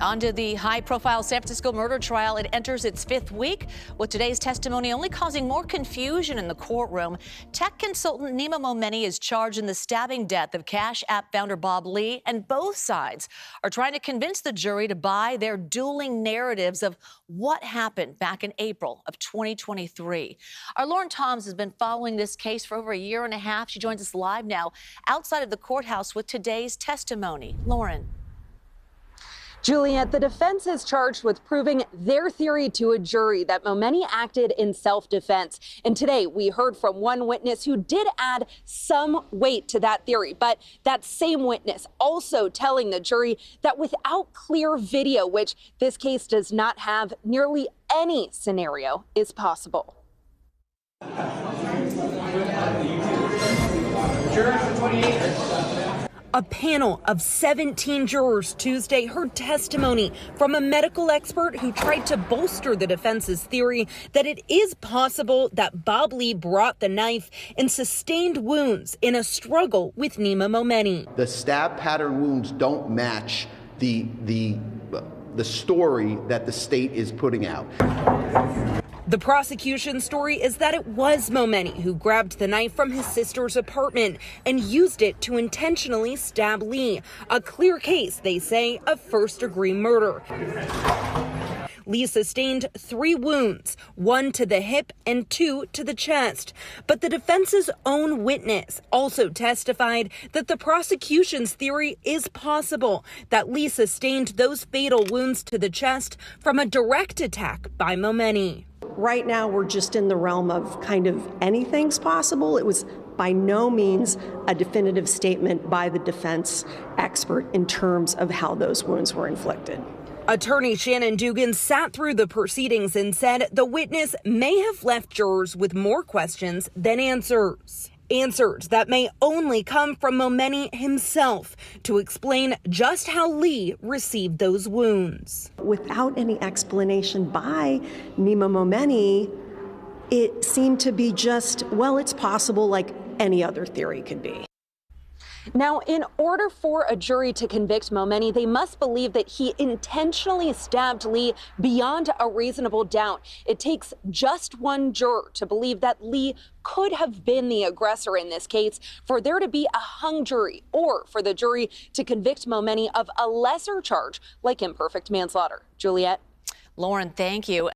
On to the high-profile San Francisco murder trial. It enters its fifth week, with today's testimony only causing more confusion in the courtroom. Tech consultant Nima Momeni is charged in the stabbing death of Cash App founder Bob Lee, and both sides are trying to convince the jury to buy their dueling narratives of what happened back in April of 2023. Our Lauren Toms has been following this case for over a year and a half. She joins us live now outside of the courthouse with today's testimony. Lauren. Juliet, the defense is charged with proving their theory to a jury that Momeni acted in self-defense. And today we heard from one witness who did add some weight to that theory. But that same witness also telling the jury that without clear video, which this case does not have, nearly any scenario is possible. A panel of 17 jurors Tuesday heard testimony from a medical expert who tried to bolster the defense's theory that it is possible that Bob Lee brought the knife and sustained wounds in a struggle with Nima Momeni. The stab pattern wounds don't match the story that the state is putting out. The prosecution story is that it was Momeni who grabbed the knife from his sister's apartment and used it to intentionally stab Lee. A clear case, they say, of first-degree murder. Lee sustained 3 wounds, 1 to the hip and 2 to the chest. But the defense's own witness also testified that the prosecution's theory is possible, that Lee sustained those fatal wounds to the chest from a direct attack by Momeni. Right now, we're just in the realm of kind of anything's possible. It was by no means a definitive statement by the defense expert in terms of how those wounds were inflicted. Attorney Shannon Dugan sat through the proceedings and said the witness may have left jurors with more questions than answers. Answers that may only come from Momeni himself to explain just how Lee received those wounds. Without any explanation by Nima Momeni, it seemed to be just, well, it's possible like any other theory could be. Now, in order for a jury to convict Momeni, they must believe that he intentionally stabbed Lee beyond a reasonable doubt. It takes just one juror to believe that Lee could have been the aggressor in this case for there to be a hung jury, or for the jury to convict Momeni of a lesser charge like imperfect manslaughter. Juliet. Lauren, thank you.